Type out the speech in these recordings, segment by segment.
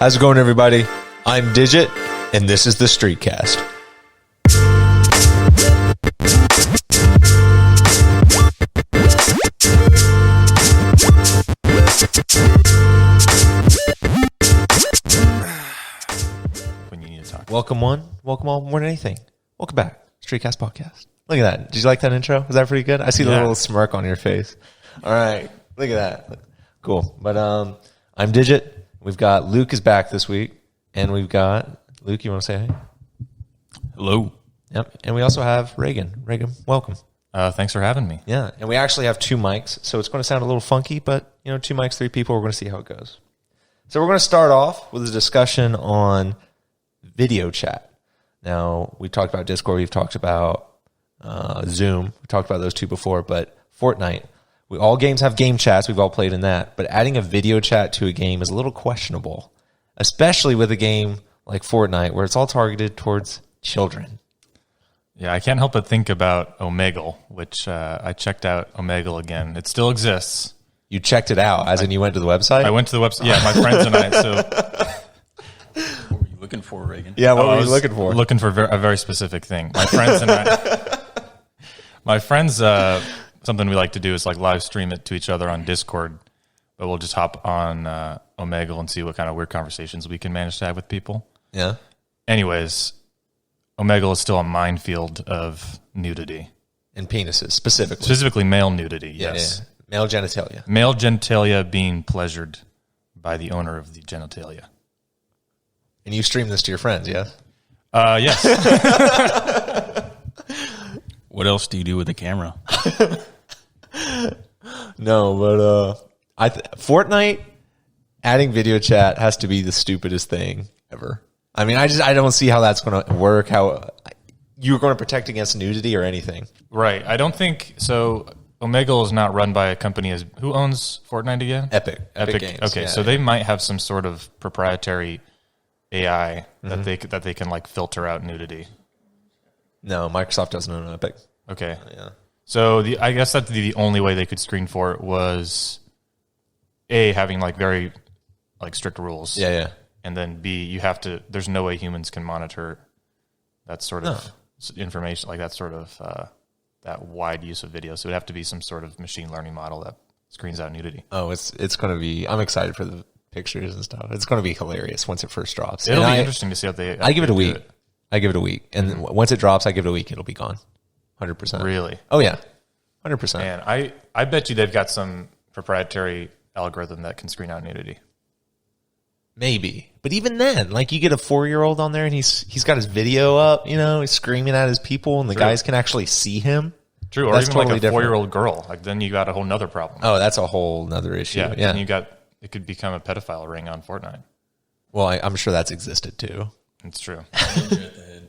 How's it going, everybody? I'm Digit, and this is the Streetcast. When you need to talk. Welcome one, welcome all, more than anything. Welcome back, Streetcast Podcast. Look at that. Did you like that intro? Was that pretty good? I see the little smirk on your face. All right, look at that. Cool. But I'm Digit. We've got Luke is back this week, and we've got Luke. You want to say hey? Hello. Yep. And we also have RayGun. RayGun, welcome. Thanks for having me. Yeah, and we actually have two mics, so it's going to sound a little funky, but you know, two mics, three people. We're going to see how it goes. So we're going to start off with a discussion on video chat. Now, we talked about Discord. We've talked about Zoom. We talked about those two before, but Fortnite. All games have game chats. We've all played in that. But adding a video chat to a game is a little questionable, especially with a game like Fortnite where it's all targeted towards children. Yeah, I can't help but think about Omegle, which I checked out Omegle again. It still exists. You checked it out, as in you went to the website? I went to the website. Yeah, my friends and I. So, what were you looking for, RayGun? Yeah, what were you looking for? Looking for a very specific thing. My friends and I. My friends, something we like to do is like live stream it to each other on Discord, but we'll just hop on Omegle and see what kind of weird conversations we can manage to have with people. Yeah. Anyways, Omegle is still a minefield of nudity. And penises, specifically. Specifically male nudity, yes. Yeah. Male genitalia. Male genitalia being pleasured by the owner of the genitalia. And you stream this to your friends, yes? Yes. What else do you do with the camera? No, but Fortnite adding video chat has to be the stupidest thing ever. I mean, I don't see how that's going to work. How you're going to protect against nudity or anything? Right. I don't think so. Omegle is not run by a company as who owns Fortnite again? Epic Games. Okay, yeah, so they might have some sort of proprietary AI that they can like filter out nudity. No, Microsoft doesn't own Epic. Okay. Yeah. So I guess that the only way they could screen for it was A, having like very like strict rules. Yeah. And then B, you have to. There's no way humans can monitor that sort of information, like that sort of that wide use of video. So it would have to be some sort of machine learning model that screens out nudity. Oh, it's going to be. I'm excited for the pictures and stuff. It's going to be hilarious once it first drops. It'll be interesting to see how they. I give it a week. I give it a week, and once it drops, I give it a week. It'll be gone, 100%. Really? Oh yeah, 100%. Man, I bet you they've got some proprietary algorithm that can screen out nudity. Maybe, but even then, like you get a 4-year-old on there, and he's got his video up. You know, he's screaming at his people, and the guys can actually see him. True, or that's even totally like a 4-year-old girl. Like then you got a whole nother problem. Oh, that's a whole nother issue. Yeah. And it could become a pedophile ring on Fortnite. Well, I'm sure that's existed too. It's true. Ninja at the head.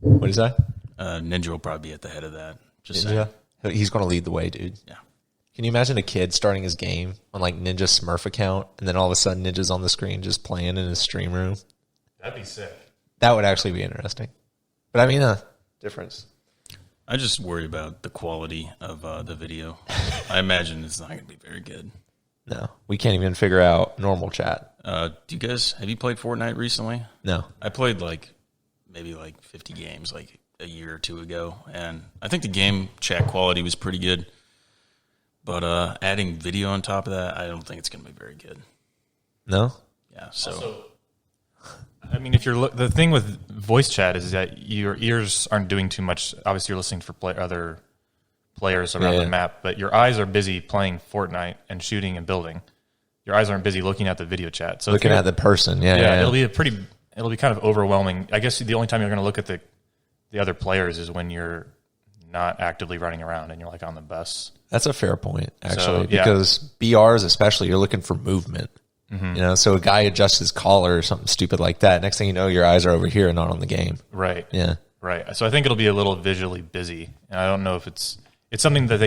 What is that? Ninja will probably be at the head of that. Just Ninja? He's going to lead the way, dude. Yeah. Can you imagine a kid starting his game on like Ninja Smurf account, and then all of a sudden Ninja's on the screen just playing in his stream room? That'd be sick. That would actually be interesting. But I mean, difference. I just worry about the quality of the video. I imagine it's not going to be very good. No, we can't even figure out normal chat. Have you played Fortnite recently? No. I played maybe 50 games like a year or two ago, and I think the game chat quality was pretty good. But adding video on top of that, I don't think it's going to be very good. No? Yeah, so... Also, I mean, if you're the thing with voice chat is that your ears aren't doing too much. Obviously, you're listening for other players around the map, but your eyes are busy playing Fortnite and shooting and building. Your eyes aren't busy looking at the video chat. So looking at the person, yeah. It'll be kind of overwhelming. I guess the only time you're going to look at the other players is when you're not actively running around and you're like on the bus. That's a fair point, actually, because BRs especially, you're looking for movement. Mm-hmm. You know, so a guy adjusts his collar or something stupid like that. Next thing you know, your eyes are over here and not on the game. Right. Yeah. Right. So I think it'll be a little visually busy. And I don't know if it's something that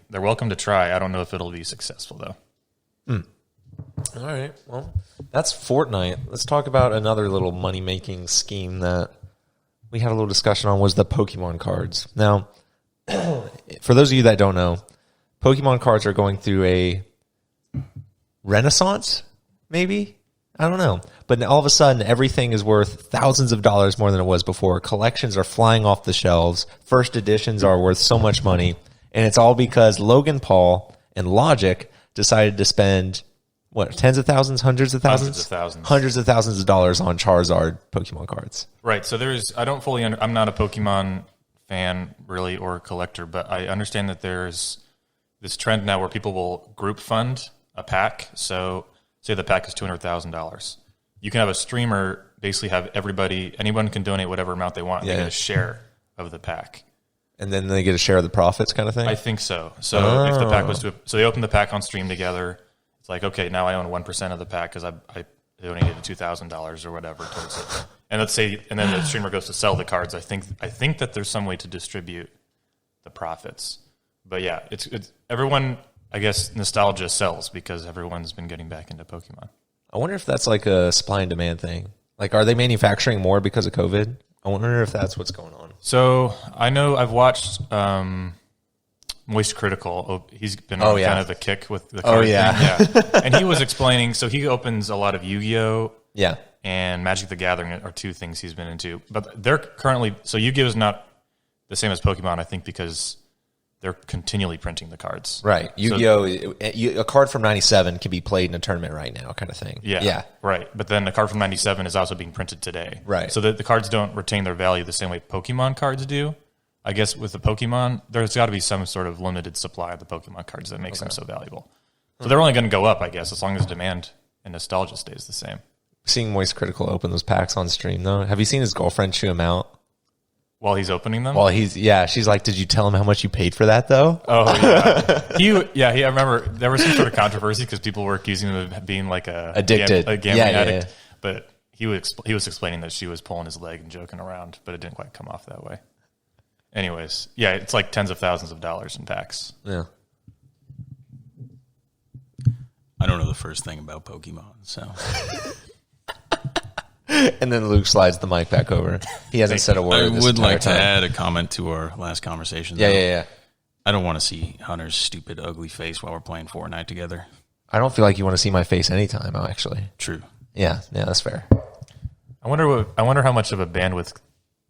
they're welcome to try. I don't know if it'll be successful though. All right. Well, that's Fortnite. Let's talk about another little money-making scheme that we had a little discussion on was the Pokemon cards. Now, for those of you that don't know, Pokemon cards are going through a renaissance, maybe? I don't know. But all of a sudden, everything is worth thousands of dollars more than it was before. Collections are flying off the shelves. First editions are worth so much money. And it's all because Logan Paul and Logic decided to spend, what, tens of thousands, hundreds of thousands? Hundreds of thousands of dollars on Charizard Pokemon cards. Right. So I don't fully I'm not a Pokemon fan really or collector, but I understand that there's this trend now where people will group fund a pack. So say the pack is $200,000. You can have a streamer basically have anyone can donate whatever amount they want. Yeah. They get a share of the pack. And then they get a share of the profits kind of thing? I think so. So if the pack was so they open the pack on stream together. It's like, okay, now I own 1% of the pack because I donated $2,000 or whatever towards it. And let's say, and then the streamer goes to sell the cards. I think that there's some way to distribute the profits. But yeah, it's everyone, I guess, nostalgia sells because everyone's been getting back into Pokemon. I wonder if that's like a supply and demand thing. Like, are they manufacturing more because of COVID? I wonder if that's what's going on. So I know I've watched Moist Critical. He's been on kind of a kick with the card thing. Yeah. And he was explaining, so he opens a lot of Yu-Gi-Oh! Yeah. And Magic the Gathering are two things he's been into. But they're currently, so Yu-Gi-Oh! Is not the same as Pokemon, I think, because they're continually printing the cards. Right. Yu-Gi-Oh! A card from 97 can be played in a tournament right now, kind of thing. Yeah. Right. But then the card from 97 is also being printed today. Right. So that the cards don't retain their value the same way Pokemon cards do. I guess with the Pokemon, there's got to be some sort of limited supply of the Pokemon cards that makes them so valuable. So they're only going to go up, I guess, as long as demand and nostalgia stays the same. Seeing Moist Critical open those packs on stream, though. Have you seen his girlfriend chew him out? While he's opening them? She's like, did you tell him how much you paid for that, though? Oh, yeah. I remember there was some sort of controversy because people were accusing him of being like a gambling addict. Yeah. But he was explaining that she was pulling his leg and joking around, but it didn't quite come off that way. Anyways, yeah, it's like tens of thousands of dollars in packs. Yeah. I don't know the first thing about Pokemon, so... And then Luke slides the mic back over. He hasn't said a word. I would like to add a comment to our last conversation. Yeah. I don't want to see Hunter's stupid, ugly face while we're playing Fortnite together. I don't feel like you want to see my face anytime, actually. True. Yeah, that's fair. I wonder how much of a bandwidth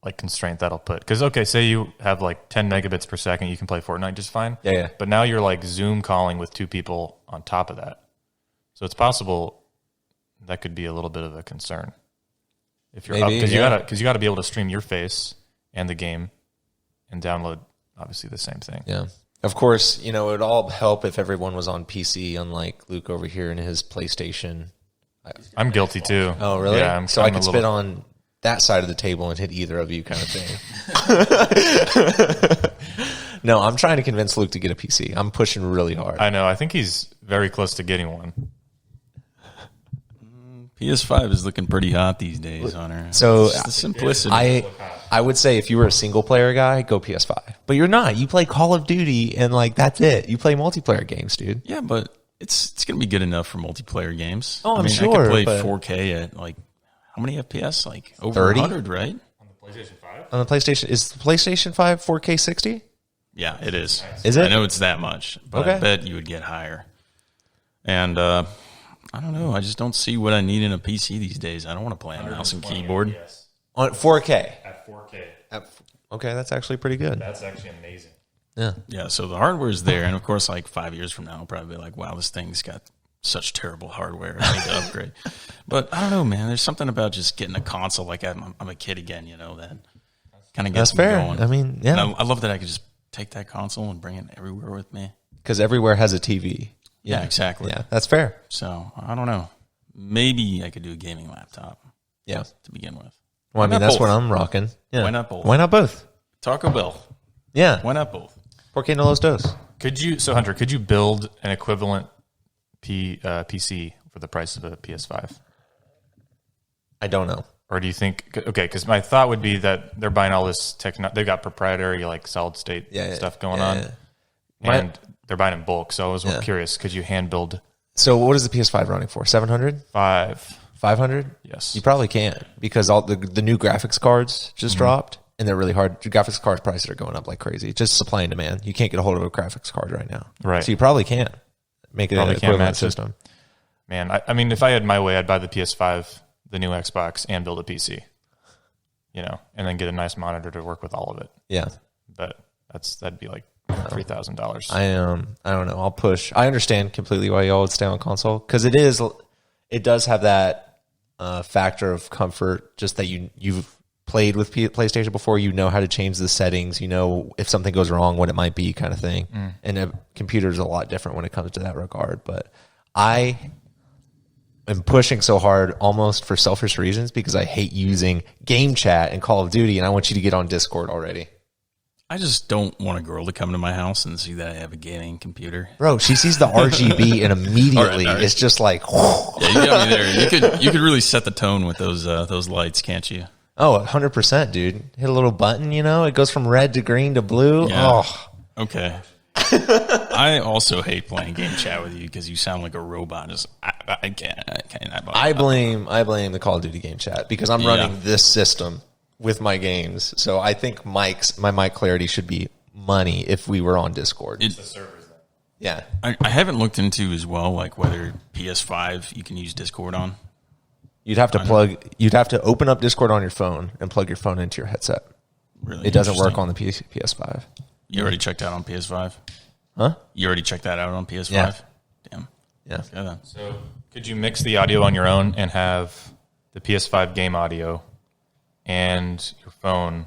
like constraint that'll put. Because, okay, say you have like 10 megabits per second, you can play Fortnite just fine. Yeah. But now you're like Zoom calling with two people on top of that. So it's possible that could be a little bit of a concern. If you're up, because you got to be able to stream your face and the game and download obviously the same thing. Yeah. Of course, it would all help if everyone was on PC, unlike Luke over here in his PlayStation. I'm guilty too. Oh, really? Yeah. So I could spit on that side of the table and hit either of you kind of thing. No, I'm trying to convince Luke to get a PC. I'm pushing really hard. I know. I think he's very close to getting one. PS5 is looking pretty hot these days, Hunter. So it's the simplicity. I would say if you were a single player guy, go PS5. But you're not. You play Call of Duty and that's it. You play multiplayer games, dude. Yeah, but it's going to be good enough for multiplayer games. Oh, I'm sure. I could play 4K at how many FPS? Like over 30? 100, right? On the PlayStation 5? On the PlayStation, is the PlayStation 5 4K 60? Yeah, it is. Is it? I know it's that much, but I bet you would get higher. And I don't know. I just don't see what I need in a PC these days. I don't want to play on mouse and keyboard. On 4K? At 4K. Okay, that's actually pretty good. That's actually amazing. Yeah. Yeah, so the hardware is there. And, of course, 5 years from now, I'll probably be like, wow, this thing's got such terrible hardware. I need to upgrade. But I don't know, man. There's something about just getting a console like I'm a kid again, that kind of gets me going. I mean, yeah. And I love that I could just take that console and bring it everywhere with me. Because everywhere has a TV. Yeah, exactly. Yeah, that's fair. So, I don't know. Maybe I could do a gaming laptop. Yeah. To begin with. Well, I mean, that's what I'm rocking. Yeah. Why not both? Why not both? Taco Bell. Yeah. Why not both? ¿Por qué no los dos? Hunter, could you build an equivalent PC for the price of a PS5? I don't know. Or do you think, because my thought would be that they're buying all this they've got proprietary solid state stuff going on. And they're buying in bulk. So I was curious, could you hand build? So what is the PS5 running for? 700? 500? Yes. You probably can't because all the new graphics cards just dropped and they're really hard. Graphics card prices are going up like crazy. Just supply and demand. You can't get a hold of a graphics card right now. Right. So you probably can't make it an equivalent system. Man, I mean, if I had my way, I'd buy the PS5, the new Xbox, and build a PC. And then get a nice monitor to work with all of it. Yeah. But that'd be like $3,000. I don't know. I'll push. I understand completely why y'all would stay on console because it does have that factor of comfort. Just that you've played with PlayStation before, how to change the settings. If something goes wrong, what it might be, kind of thing. And a computer is a lot different when it comes to that regard. But I am pushing so hard almost for selfish reasons because I hate using game chat and Call of Duty, and I want you to get on Discord already. I just don't want a girl to come to my house and see that I have a gaming computer. Bro, she sees the RGB and immediately all right. It's just like, yeah, you got me there. You could really set the tone with those lights, can't you? Oh, 100%, dude. Hit a little button, it goes from red to green to blue. Yeah. Oh, okay. I also hate playing game chat with you because you sound like a robot. I can't. I blame the Call of Duty game chat because I'm running this system with my games. So I think my mic clarity should be money if we were on Discord. It's the servers then. Yeah. I haven't looked into as well, like whether PS5 you can use Discord on. You'd have to open up Discord on your phone and plug your phone into your headset. Really? It doesn't work on the PS5. You already checked out on PS5? Huh? You already checked that out on PS5? Yeah. Damn. Yeah. So could you mix the audio on your own and have the PS5 game audio and your phone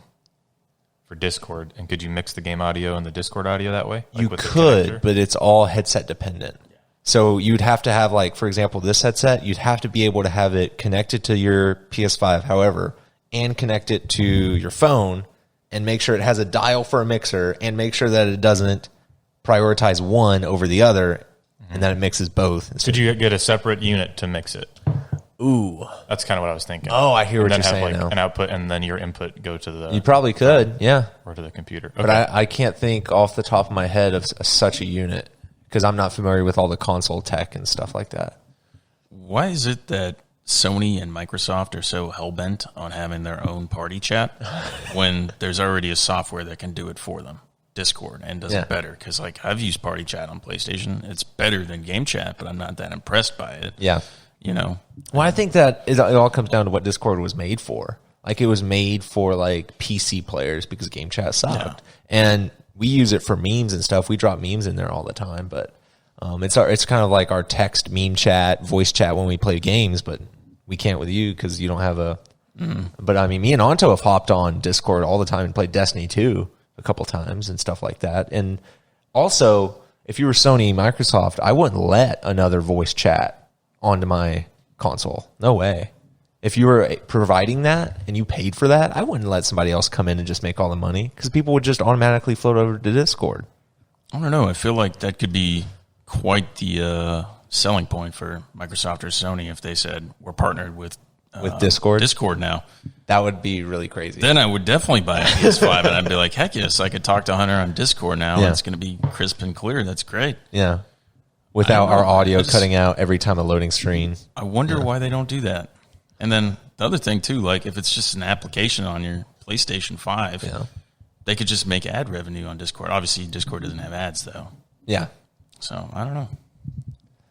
for Discord? And could you mix the game audio and the Discord audio that way? You could, but it's all headset dependent. So you'd have to have, like, for example, this headset, you'd have to be able to have it connected to your PS5, however, and connect it to your phone and make sure it has a dial for a mixer and make sure that it doesn't prioritize one over the other and that it mixes both. Could you get a separate unit to mix it? Ooh. That's kind of what I was thinking. Oh, I hear what you're saying now. An output and then your input go to the... You probably could, yeah. Or to the computer. Okay. But I can't think off the top of my head of such a unit because I'm not familiar with all the console tech and stuff like that. Why is it that Sony and Microsoft are so hell-bent on having their own party chat when there's already a software that can do it for them, Discord, and does it better? Because I've used party chat on PlayStation. It's better than game chat, but I'm not that impressed by it. Yeah. Well, I think that it all comes down to what Discord was made for. Like, it was made for, like, PC players because game chat sucked. Yeah. And we use it for memes and stuff. We drop memes in there all the time, but it's kind of like our text meme chat, voice chat when we play games, but we can't with you because you don't have a... But, I mean, me and Anto have hopped on Discord all the time and played Destiny 2 a couple times and stuff like that. And also, if you were Sony, Microsoft, I wouldn't let another voice chat onto my console. No way. If you were providing that and you paid for that, I wouldn't let somebody else come in and just make all the money because people would just automatically float over to Discord. I don't know. I feel like that could be quite the selling point for Microsoft or Sony if they said we're partnered with Discord. Discord now. That would be really crazy. Then I would definitely buy a PS5 and I'd be like, heck yes, I could talk to Hunter on Discord now. Yeah. And it's going to be crisp and clear. That's great. Yeah. Without our audio cutting out every time a loading screen. I wonder why they don't do that. And then the other thing, too, like if it's just an application on your PlayStation 5, they could just make ad revenue on Discord. Obviously, Discord doesn't have ads, though. Yeah. So, I don't know.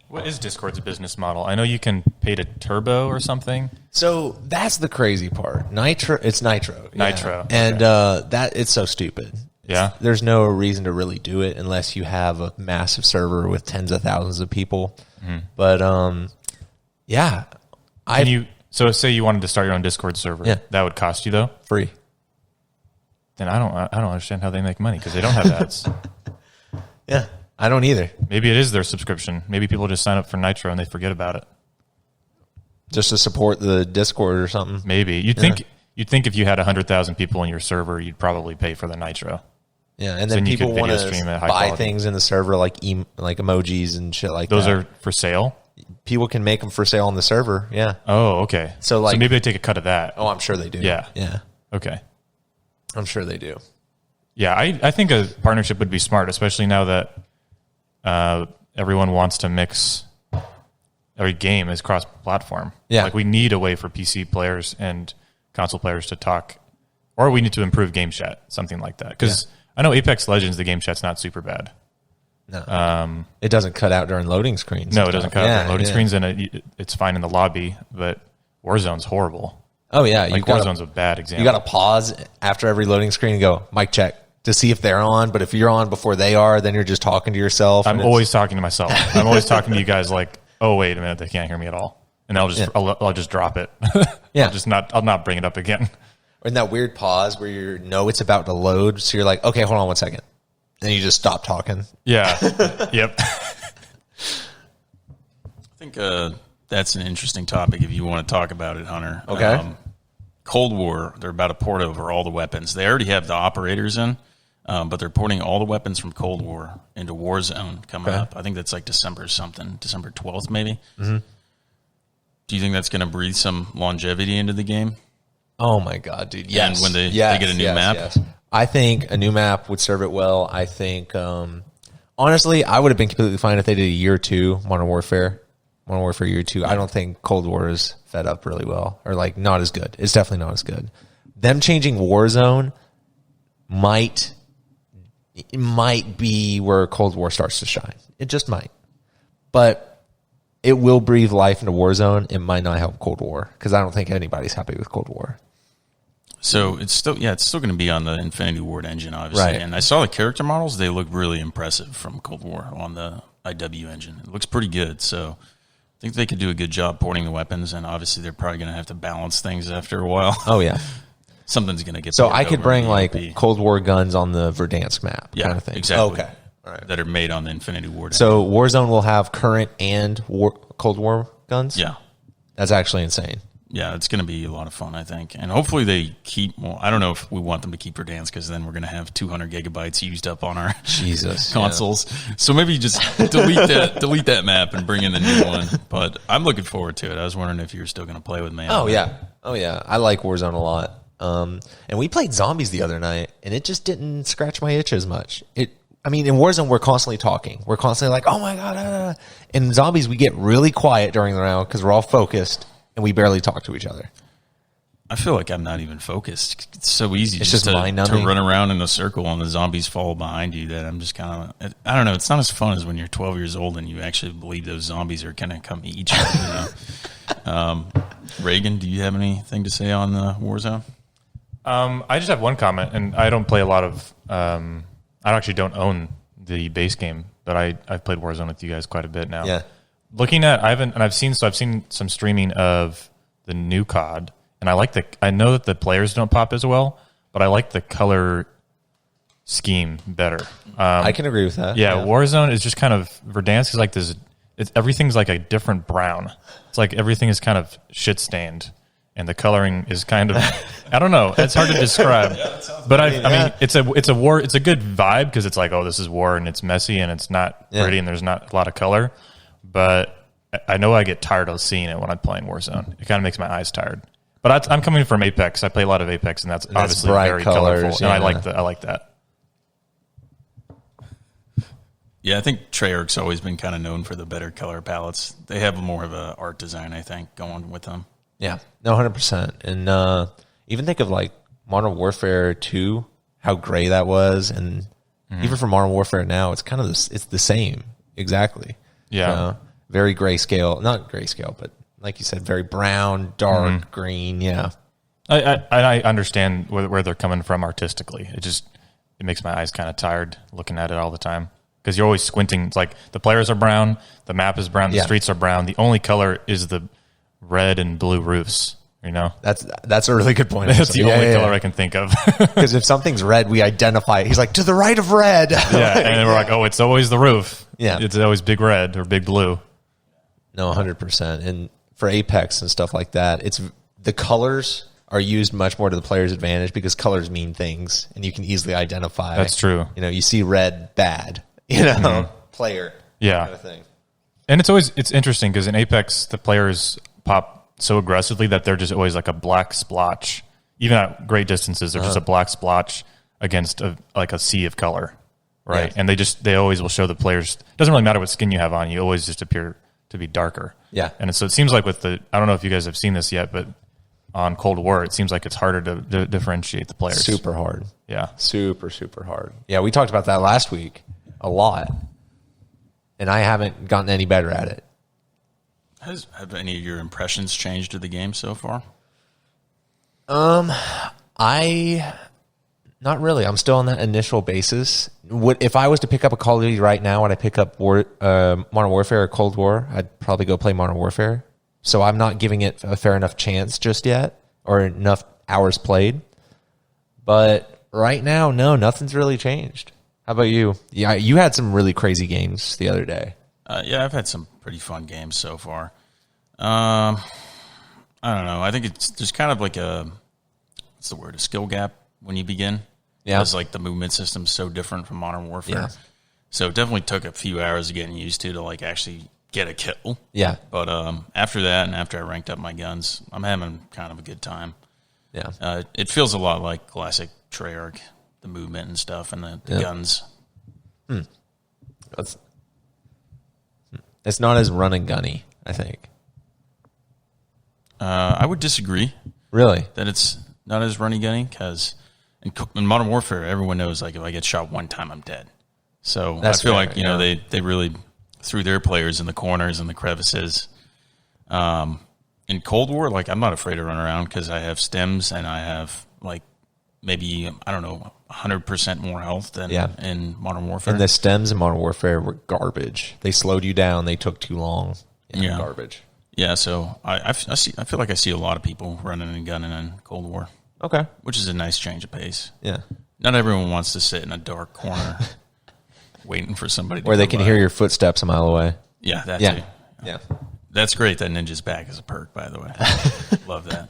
What is Discord's business model? I know you can pay to turbo or something. So that's the crazy part. Nitro. It's Nitro. Nitro. Yeah. And that it's so stupid. Yeah. There's no reason to really do it unless you have a massive server with tens of thousands of people. Mm-hmm. But yeah. So say you wanted to start your own Discord server. Yeah. That would cost you though? Free. Then I don't understand how they make money because they don't have ads. Yeah. I don't either. Maybe it is their subscription. Maybe people just sign up for Nitro and they forget about it. Just to support the Discord or something. Maybe. You'd think if you had 100,000 people in your server, you'd probably pay for the Nitro. Yeah, and then people want to buy things in the server like emojis and shit like Those that. Those are for sale? People can make them for sale on the server, yeah. Oh, okay. So maybe they take a cut of that. Oh, I'm sure they do. Yeah. Yeah. Okay. I'm sure they do. Yeah, I think a partnership would be smart, especially now that everyone wants to mix every game is cross-platform. Yeah. Like we need a way for PC players and console players to talk, or we need to improve game chat, something like that. Because I know Apex Legends, the game chat's not super bad. No. It doesn't cut out during loading screens. No, it doesn't cut out during loading screens, and it's fine in the lobby, but Warzone's horrible. Oh, yeah. Warzone's a bad example. You got to pause after every loading screen and go, mic check, to see if they're on. But if you're on before they are, then you're just talking to yourself. I'm always talking to myself. I'm always talking to you guys like, oh, wait a minute, they can't hear me at all. And I'll just drop it. Yeah. I'll not bring it up again. Or in that weird pause where you know it's about to load. So you're like, okay, hold on 1 second. And you just stop talking. Yeah. Yep. I think that's an interesting topic if you want to talk about it, Hunter. Okay. Cold War, they're about to port over all the weapons. They already have the operators in, but they're porting all the weapons from Cold War into Warzone coming up. I think that's like December 12th maybe. Mm-hmm. Do you think that's going to breathe some longevity into the game? Oh, my God, dude. Yes. And when they get a new map? Yes. I think a new map would serve it well. I think, honestly, I would have been completely fine if they did a year 2 Modern Warfare year 2. I don't think Cold War is fed up really well, or like not as good. It's definitely not as good. Them changing Warzone might be where Cold War starts to shine. It just might. But it will breathe life into Warzone. It might not help Cold War because I don't think anybody's happy with Cold War. So it's still going to be on the Infinity Ward engine, obviously. Right. And I saw the character models; they look really impressive from Cold War on the IW engine. It looks pretty good. So I think they could do a good job porting the weapons, and obviously they're probably going to have to balance things after a while. Oh yeah, something's going to get. So I could bring like Cold War guns on the Verdansk map, kind of thing. Exactly. Okay, all right. That are made on the Infinity Ward. So Warzone will have current and Cold War guns. Yeah, that's actually insane. Yeah, it's going to be a lot of fun, I think. And hopefully they keep, well, I don't know if we want them to keep Verdansk because then we're going to have 200 gigabytes used up on our consoles. Yeah. So maybe just delete that map and bring in the new one. But I'm looking forward to it. I was wondering if you were still going to play with me. Oh, yeah. I like Warzone a lot. And we played Zombies the other night, and it just didn't scratch my itch as much. In Warzone, we're constantly talking. We're constantly like, oh, my God. In Zombies, we get really quiet during the round because we're all focused. And we barely talk to each other. I feel like I'm not even focused. It's so easy just to run around in a circle and the zombies follow behind you that I'm just kind of, I don't know, it's not as fun as when you're 12 years old and you actually believe those zombies are going to come eat you. RayGun, do you have anything to say on the Warzone? I just have one comment, and I don't play a lot of, I actually don't own the base game, but I've played Warzone with you guys quite a bit now. Yeah. Looking at, I've seen some streaming of the new COD, and I know that the players don't pop as well, but I like the color scheme better. I can agree with that. Yeah, Warzone is just kind of, Verdansk is like this, everything's like a different brown. It's like everything is kind of shit stained, and the coloring is kind of, I don't know, it's hard to describe. But I mean, it's a good vibe because it's like, oh, this is war and it's messy and it's not pretty and there's not a lot of color. But I know I get tired of seeing it when I'm playing Warzone. It kind of makes my eyes tired. But I'm coming from Apex. I play a lot of Apex, and that's obviously very colorful. And I like that. Yeah, I think Treyarch's always been kind of known for the better color palettes. They have more of an art design, I think, going with them. Yeah, no, 100%. And even think of like Modern Warfare 2, how gray that was, and even for Modern Warfare now, it's kind of it's the same exactly. Yeah. Very grayscale. Not grayscale, but like you said, very brown, dark, green. Yeah. I understand where they're coming from artistically. It makes my eyes kind of tired looking at it all the time because you're always squinting. It's like the players are brown, the map is brown, the streets are brown. The only color is the red and blue roofs. You know, that's a really good point. That's the only color I can think of. Because if something's red, we identify it. He's like, to the right of red. Yeah, and then we're like, oh, it's always the roof. Yeah, it's always big red or big blue. No, 100%. And for Apex and stuff like that, it's the colors are used much more to the player's advantage because colors mean things, and you can easily identify. That's true. You know, you see red, bad. Player. Yeah. Kind of thing. And it's interesting because in Apex, the players pop so aggressively that they're just always like a black splotch. Even at great distances, they're just a black splotch against a sea of color, right? Yeah. And they always will show the players. It doesn't really matter what skin you have on; you always just appear to be darker. Yeah. And so it seems like with I don't know if you guys have seen this yet, but on Cold War, it seems like it's harder to differentiate the players. Super hard. Yeah. Super, super hard. Yeah, we talked about that last week a lot. and I haven't gotten any better at it. Have any of your impressions changed of the game so far? Not really. I'm still on that initial basis. If I was to pick up a Call of Duty right now, would I pick up Modern Warfare or Cold War? I'd probably go play Modern Warfare. So I'm not giving it a fair enough chance just yet, or enough hours played. But right now, no, nothing's really changed. How about you? Yeah, you had some really crazy games the other day. Yeah, I've had some pretty fun games so far. I don't know. I think there's kind of like a skill gap when you begin. Yeah. Because like the movement system's so different from Modern Warfare. Yeah. So it definitely took a few hours of getting used to like actually get a kill. Yeah. But after that and after I ranked up my guns, I'm having kind of a good time. Yeah. It feels a lot like classic Treyarch, the movement and stuff and the guns. It's not as run and gunny, I think. I would disagree. Really? That it's not as runny gunny because in Modern Warfare, everyone knows like if I get shot one time, I'm dead. So I feel like they really threw their players in the corners and the crevices. In Cold War, like I'm not afraid to run around because I have stems and I have like maybe 100% more health than in Modern Warfare. And the stems in Modern Warfare were garbage. They slowed you down. They took too long. Yeah. Garbage. Yeah, so I feel like I see a lot of people running and gunning in Cold War. Okay. Which is a nice change of pace. Yeah. Not everyone wants to sit in a dark corner waiting for somebody to where they can hear your footsteps a mile away. Yeah, that's it. Yeah. That's great that Ninja's back as a perk, by the way. Love that.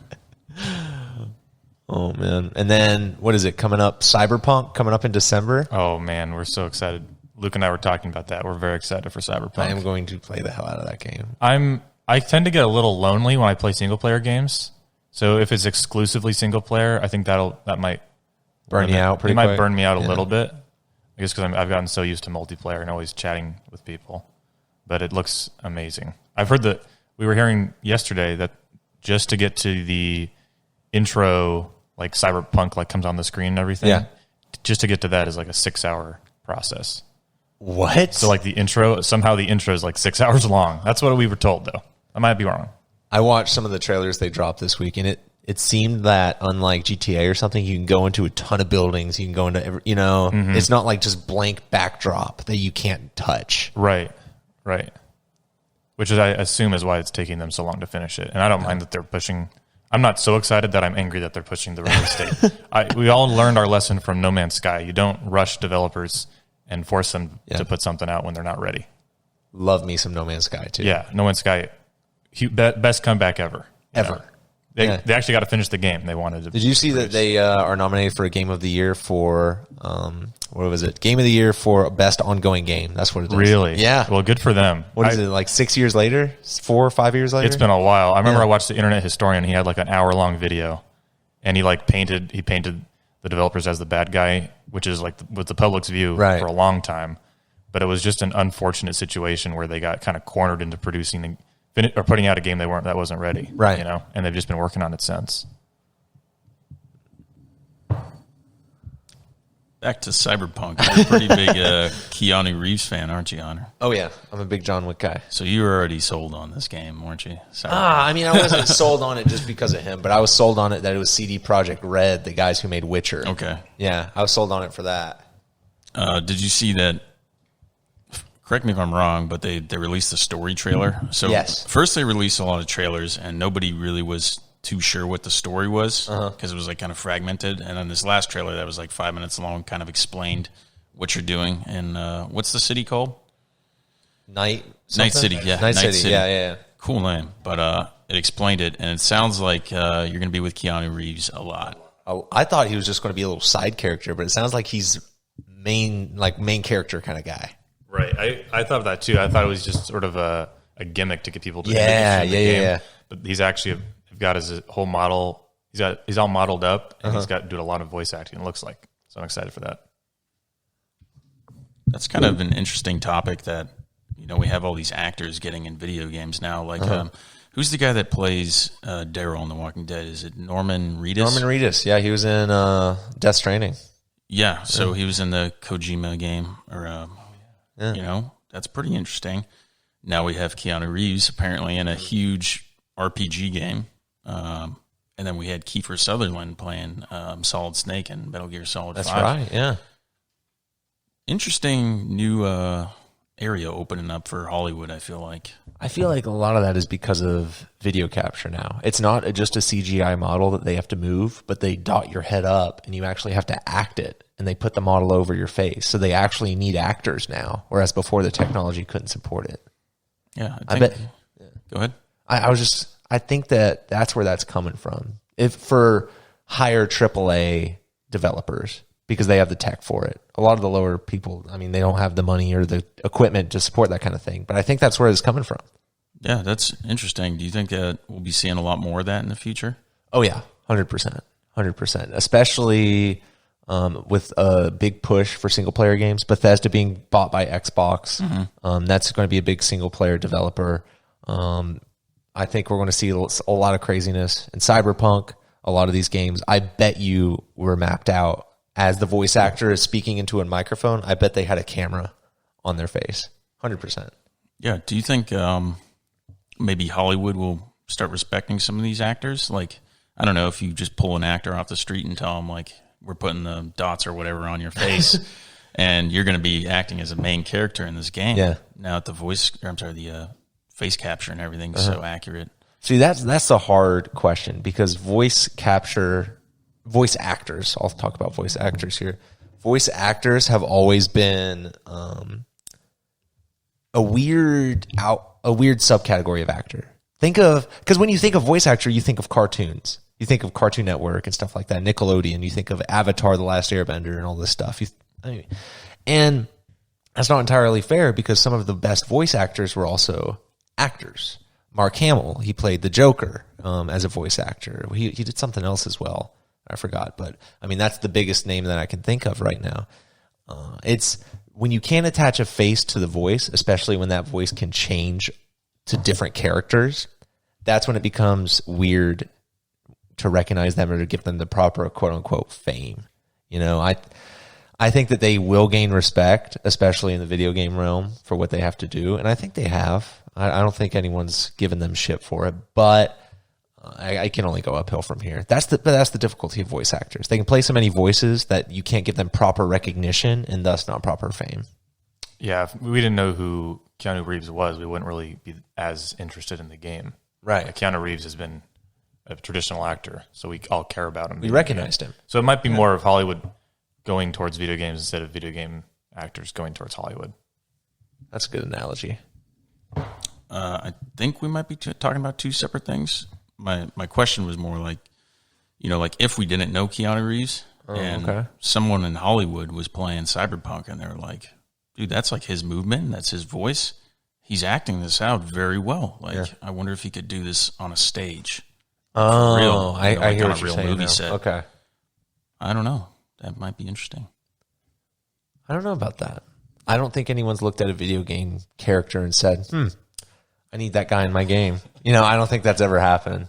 Oh, man. And then, what is it coming up? Cyberpunk coming up in December? Oh, man, we're so excited. Luke and I were talking about that. We're very excited for Cyberpunk. I am going to play the hell out of that game. I tend to get a little lonely when I play single-player games. So if it's exclusively single-player, I think that might burn you out pretty quick. It might quick. burn me out a little bit. I guess because I've gotten so used to multiplayer and always chatting with people. But it looks amazing. I've heard that we were hearing yesterday that just to get to the intro, like Cyberpunk, like comes on the screen and everything, just to get to that is like a 6-hour process. What? So like the intro is like 6 hours long. That's what we were told, though. I might be wrong. I watched some of the trailers they dropped this week, and it seemed that unlike GTA or something, you can go into a ton of buildings. You can go into it's not like just blank backdrop that you can't touch. Right. Which is, I assume, is why it's taking them so long to finish it. And I don't mind that they're pushing. I'm not so excited that I'm angry that they're pushing the release date. We all learned our lesson from No Man's Sky. You don't rush developers and force them to put something out when they're not ready. Love me some No Man's Sky, too. Yeah, No Man's Sky, best comebape ever. Ever. They actually got to finish the game they wanted to. Did you see that they are nominated for a Game of the Year for, what was it? Game of the Year for Best Ongoing Game. That's what it is. Really? Yeah. Well, good for them. What is it, like 6 years later? 4 or 5 years later? It's been a while. I remember I watched the Internet Historian. He had like an hour-long video, and he painted the developers as the bad guy, which is like with the public's view for a long time. But it was just an unfortunate situation where they got kind of cornered into producing or putting out a game that wasn't ready, right? And they've just been working on it since. Back to Cyberpunk. You're a pretty big Keanu Reeves fan, aren't you, Honor? Oh yeah, I'm a big John Wick guy. So you were already sold on this game, weren't you? I mean, I wasn't sold on it just because of him, but I was sold on it that it was CD Projekt Red, the guys who made Witcher. Okay. Yeah, I was sold on it for that. Did you see that? Correct me if I'm wrong, but they released a story trailer. So first they released a lot of trailers, and nobody really was too sure what the story was because it was like kind of fragmented. And then this last trailer that was like 5 minutes long kind of explained what you're doing. And what's the city called? Night City. Yeah, Night City. Yeah. Cool name, but it explained it, and it sounds like you're going to be with Keanu Reeves a lot. Oh, I thought he was just going to be a little side character, but it sounds like he's main character kind of guy. Right. I thought of that too. I thought it was just sort of a gimmick to get people to the game. But he's actually got his whole model. He's all modeled up, and he's got doing a lot of voice acting. It looks like, so I'm excited for that. That's kind of an interesting topic that we have all these actors getting in video games now. Like who's the guy that plays Daryl in The Walking Dead? Is it Norman Reedus? Norman Reedus. Yeah, he was in Death Stranding. Yeah, so he was in the Kojima game, or that's pretty interesting. Now we have Keanu Reeves apparently in a huge RPG game. And then we had Kiefer Sutherland playing Solid Snake and Metal Gear Solid 5. That's right, yeah. Interesting new area opening up for Hollywood, I feel like. I feel like a lot of that is because of video capture now. It's not just a CGI model that they have to move, but they dot your head up and you actually have to act it, and they put the model over your face. So they actually need actors now, whereas before the technology couldn't support it. Yeah, I bet. Go ahead. I think that's where that's coming from. If for higher AAA developers, because they have the tech for it. A lot of the lower people, I mean, they don't have the money or the equipment to support that kind of thing. But I think that's where it's coming from. Yeah, that's interesting. Do you think we'll be seeing a lot more of that in the future? Oh, yeah, 100%. 100%. Especially with a big push for single-player games. Bethesda being bought by Xbox. Mm-hmm. That's going to be a big single-player developer. I think we're going to see a lot of craziness in Cyberpunk. A lot of these games, I bet you were mapped out as the voice actor is speaking into a microphone. I bet they had a camera on their face. 100%. Yeah. Do you think maybe Hollywood will start respecting some of these actors? Like, I don't know if you just pull an actor off the street and tell them, like, we're putting the dots or whatever on your face and you're going to be acting as a main character in this game. Yeah. Now that the face capture and everything's so accurate. See, that's a hard question because voice actors, I'll talk about voice actors here. Voice actors have always been a weird subcategory of actor. Because when you think of voice actor, you think of cartoons. You think of Cartoon Network and stuff like that, Nickelodeon. You think of Avatar, The Last Airbender, and all this stuff. And that's not entirely fair because some of the best voice actors were also actors. Mark Hamill, he played the Joker as a voice actor. He did something else as well. I forgot, but I mean that's the biggest name that I can think of right now. It's when you can't attach a face to the voice, especially when that voice can change to different characters. That's when it becomes weird to recognize them or to give them the proper quote unquote fame. You know, I think that they will gain respect, especially in the video game realm, for what they have to do, and I think they have. I don't think anyone's given them shit for it, but I can only go uphill from here. That's the difficulty of voice actors. They can play so many voices that you can't give them proper recognition and thus not proper fame. Yeah, if we didn't know who Keanu Reeves was, we wouldn't really be as interested in the game. Right. Like Keanu Reeves has been a traditional actor, so we all care about him. We recognized him. So it might be more of Hollywood going towards video games instead of video game actors going towards Hollywood. That's a good analogy. I think we might be talking about two separate things. My question was more like, like if we didn't know Keanu Reeves and someone in Hollywood was playing Cyberpunk and they're like, dude, that's like his movement, that's his voice. He's acting this out very well. Like, I wonder if he could do this on a stage. Oh, real, I hear on what a you're real saying movie now. set. Okay. I don't know. That might be interesting. I don't know about that. I don't think anyone's looked at a video game character and said, I need that guy in my game. I don't think that's ever happened.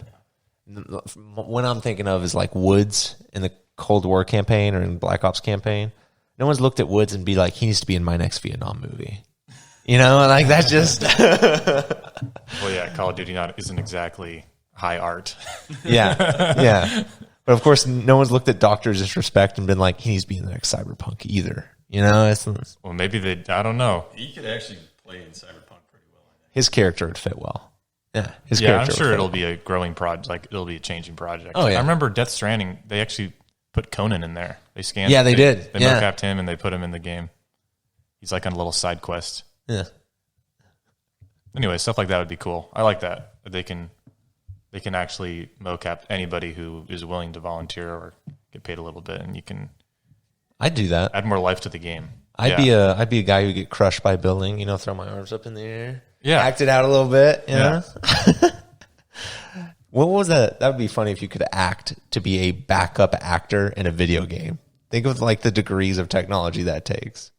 What I'm thinking of is like Woods in the Cold War campaign or in Black Ops campaign. No one's looked at Woods and be like, he needs to be in my next Vietnam movie. Like that just... Well, yeah, Call of Duty isn't exactly high art. Yeah. But of course, no one's looked at Doctor Disrespect and been like, he needs to be in the next Cyberpunk either. Well, maybe I don't know. He could actually play in Cyberpunk pretty well, I think. His character would fit well. Yeah, I'm sure it'll be a growing project. Like it'll be a changing project. Oh, yeah. I remember Death Stranding. They actually put Conan in there. They scanned. Yeah, they did. They mocapped him and they put him in the game. He's like on a little side quest. Yeah. Anyway, stuff like that would be cool. I like that. They can actually mocap anybody who is willing to volunteer or get paid a little bit, and you can. I'd do that. Add more life to the game. I'd be a guy who'd get crushed by a building. Throw my arms up in the air. Yeah. Act it out a little bit. Yeah. What was that? That would be funny if you could act to be a backup actor in a video game. Think of like the degrees of technology that takes.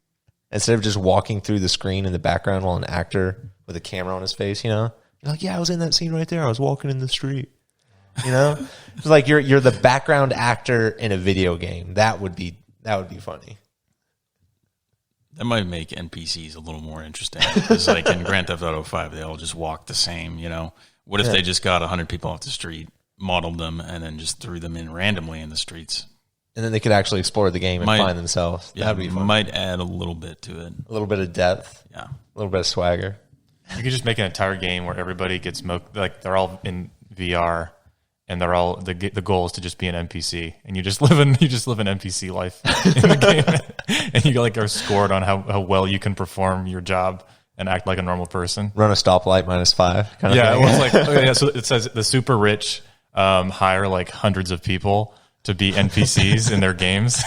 Instead of just walking through the screen in the background while an actor with a camera on his face, you're like, yeah, I was in that scene right there. I was walking in the street. It's like you're the background actor in a video game. That would be funny. That might make NPCs a little more interesting. Because like in Grand Theft Auto 5, they all just walk the same, you know? What if they just got 100 people off the street, modeled them, and then just threw them in randomly in the streets? And then they could actually explore the game and find themselves. Yeah, that'd be fun. Might add a little bit to it. A little bit of depth. Yeah. A little bit of swagger. You could just make an entire game where everybody gets like they're all in VR, and they're all the goal is to just be an NPC, and you just live an NPC life in the game, and you like are scored on how well you can perform your job and act like a normal person. Run a stoplight -5. Kind of yeah, thing. it was like so it says the super rich hire like hundreds of people to be NPCs in their games,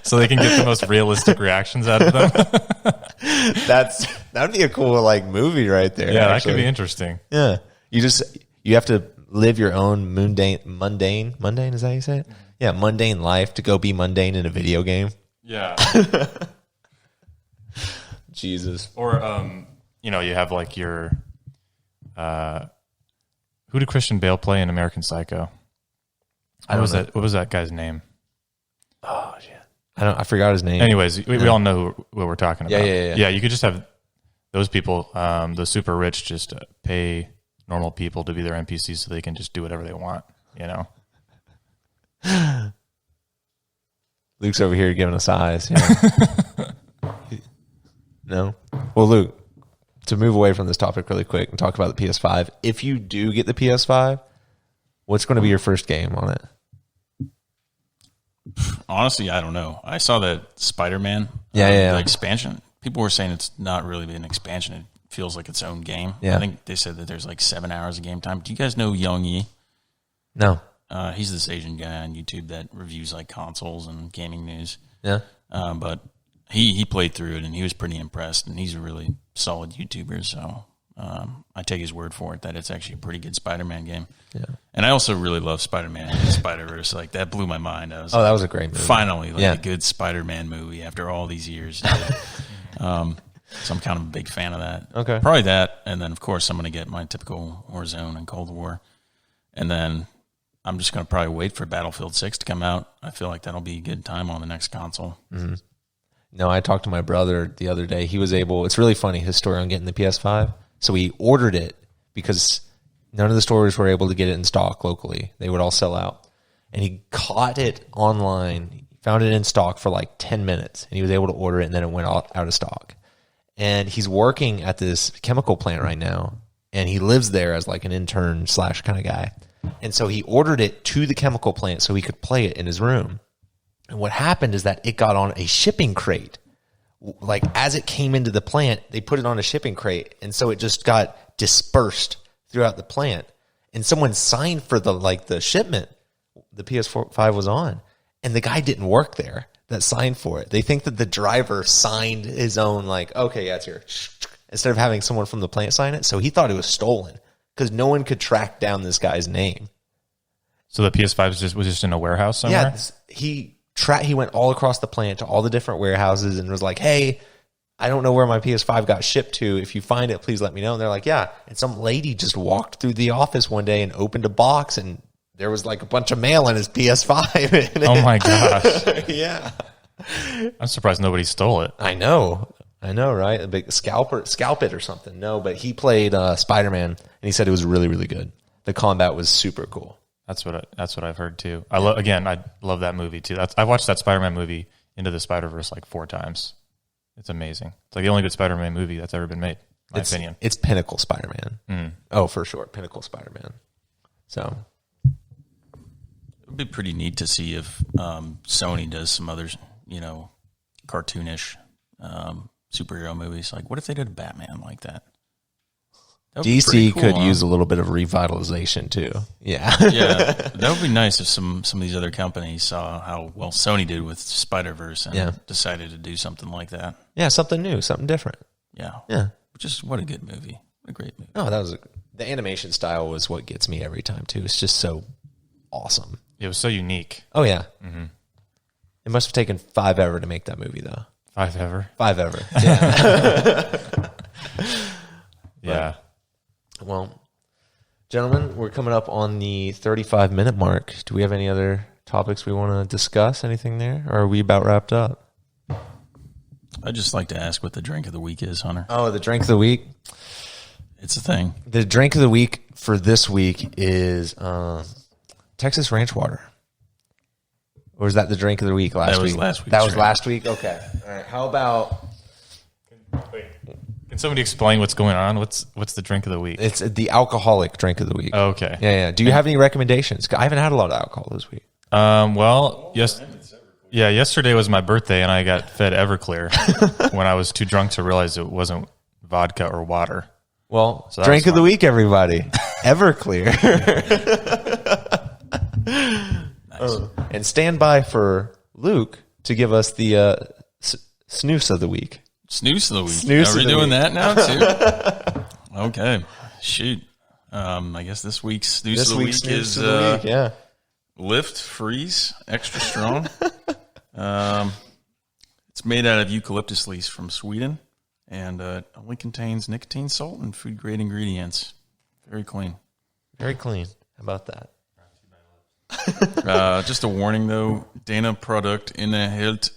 so they can get the most realistic reactions out of them. That'd be a cool like movie right there. Yeah, actually. that could be interesting. Yeah, you have to live your own mundane. Is that how you say it? Yeah, mundane life to go be mundane in a video game. Yeah. Jesus. Or you have like your who did Christian Bale play in American Psycho? What was that guy's name? Oh shit. I forgot his name. Anyways, we all know what we're talking about. Yeah. Yeah, you could just have those people, the super rich, just pay normal people to be their NPCs so they can just do whatever they want, you know? Luke's over here giving us eyes. Yeah. No? Well, Luke, to move away from this topic really quick and talk about the PS5, if you do get the PS5, what's going to be your first game on it? Honestly, I don't know. I saw that SpiderMan the expansion. People were saying it's not really an expansion. It feels like its own game. Yeah. I think they said that there's like 7 hours of game time. Do you guys know Young Yi? No. He's this Asian guy on YouTube that reviews like consoles and gaming news. Yeah. But he played through it and he was pretty impressed, and he's a really solid YouTuber. So I take his word for it that it's actually a pretty good Spider-Man game. Yeah. And I also really love Spider-Man and Spider-Verse. Like that blew my mind. That was a great movie. Finally, a good Spider-Man movie after all these years. So I'm kind of a big fan of that. Okay. Probably that. And then, of course, I'm going to get my typical Warzone and Cold War. And then I'm just going to probably wait for Battlefield 6 to come out. I feel like that'll be a good time on the next console. Mm-hmm. No, I talked to my brother the other day. He was able, it's really funny, his story on getting the PS5. So he ordered it because none of the stores were able to get it in stock locally. They would all sell out. And he caught it online, found it in stock for like 10 minutes, and he was able to order it, and then it went out of stock. And he's working at this chemical plant right now, and he lives there as like an intern / kind of guy. And so he ordered it to the chemical plant so he could play it in his room. And what happened is that it got on a shipping crate. Like as it came into the plant, they put it on a shipping crate, and so it just got dispersed throughout the plant. And someone signed for the shipment the PS5 was on, and the guy didn't work there that signed for it. They think that the driver signed his own, like, okay, yeah, it's here, instead of having someone from the plant sign it. So he thought it was stolen because no one could track down this guy's name. So the PS5 was just in a warehouse somewhere? Yeah, he went all across the plant to all the different warehouses and was like, hey, I don't know where my PS5 got shipped to. If you find it, please let me know. And they're like, yeah. And some lady just walked through the office one day and opened a box, and there was like a bunch of mail in his PS5. Oh my gosh. Yeah. I'm surprised nobody stole it. I know, right? A big scalp it or something. No, but he played SpiderMan, and he said it was really, really good. The combat was super cool. That's what I've heard too. I love that movie too. I watched that Spider-Man movie Into the Spider-Verse like 4 times. It's amazing. It's like the only good Spider-Man movie that's ever been made, in my opinion. It's pinnacle Spider-Man. Mm. Oh, for sure, pinnacle Spider-Man. So it would be pretty neat to see if Sony does some other, cartoonish superhero movies. Like, what if they did a Batman like that? DC cool, could use a little bit of revitalization too. Yeah. Yeah. That would be nice if some of these other companies saw how well Sony did with Spider-Verse and decided to do something like that. Yeah, something new, something different. Yeah. Yeah. What a good movie. What a great movie. Oh, the animation style was what gets me every time too. It's just so awesome. It was so unique. Oh yeah. Mm-hmm. It must have taken 5 ever to make that movie though. 5 ever? 5 ever. Yeah. Yeah. Well, gentlemen, we're coming up on the 35-minute mark. Do we have any other topics we want to discuss? Anything there? Or are we about wrapped up? I'd just like to ask what the drink of the week is, Hunter. Oh, the drink of the week. It's a thing. The drink of the week for this week is Texas Ranch Water. Or is that the drink of the week last week? That was last week. That was last week? Okay. All right. How about... Wait. Can somebody explain what's going on? What's the drink of the week? It's the alcoholic drink of the week. Oh, okay. Yeah. Do you have any recommendations? I haven't had a lot of alcohol this week. Well, yesterday was my birthday, and I got fed Everclear when I was too drunk to realize it wasn't vodka or water. Well, So drink of the week, everybody. Everclear. Nice. And stand by for Luke to give us the snooze of the week. Snooze of the week. Snooze Are we of the doing week. that now, too? Okay. Shoot. I guess this week's snooze of the week snooze is of the week, yeah. Lift Freeze Extra Strong. It's made out of eucalyptus leaves from Sweden, and only contains nicotine, salt, and food-grade ingredients. Very clean. Very clean. How about that? Just a warning, though. Dana Produkt innehält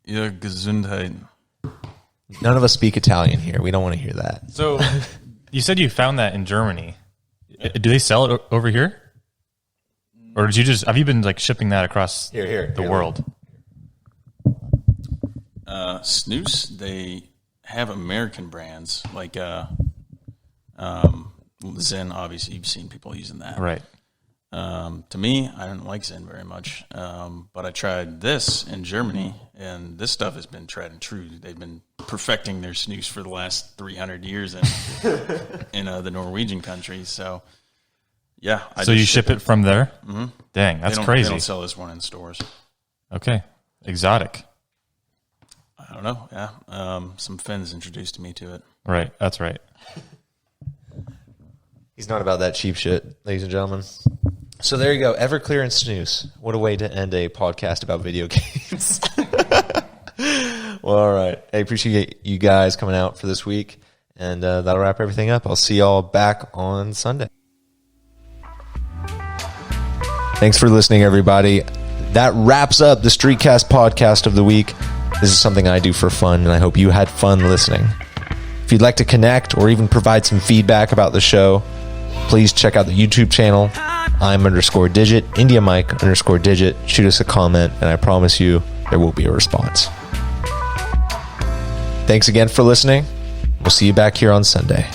Ihr Gesundheit. None of us speak Italian here. We don't want to hear that. So you said you found that in Germany. Do they sell it over here? Or have you been like shipping that across the world? Snooze, they have American brands like Zen. Obviously, you've seen people using that. Right. To me, I don't like Zen very much, but I tried this in Germany, and this stuff has been tried and true. They've been perfecting their snooze for the last 300 years in the Norwegian countries. So, yeah. So you ship it from there? Mm-hmm. Dang, that's They crazy. don't sell this one in stores. Okay. Exotic. I don't know. Yeah. Some Finns introduced me to it. Right. That's right. He's not about that cheap shit, ladies and gentlemen. So there you go. Everclear and snooze. What a way to end a podcast about video games. Well, all right. I appreciate you guys coming out for this week. And that'll wrap everything up. I'll see y'all back on Sunday. Thanks for listening, everybody. That wraps up the Streetcast podcast of the week. This is something I do for fun, and I hope you had fun listening. If you'd like to connect or even provide some feedback about the show, please check out the YouTube channel. I'm_digit, IndiaMike_digit. Shoot us a comment, and I promise you there will be a response. Thanks again for listening. We'll see you back here on Sunday.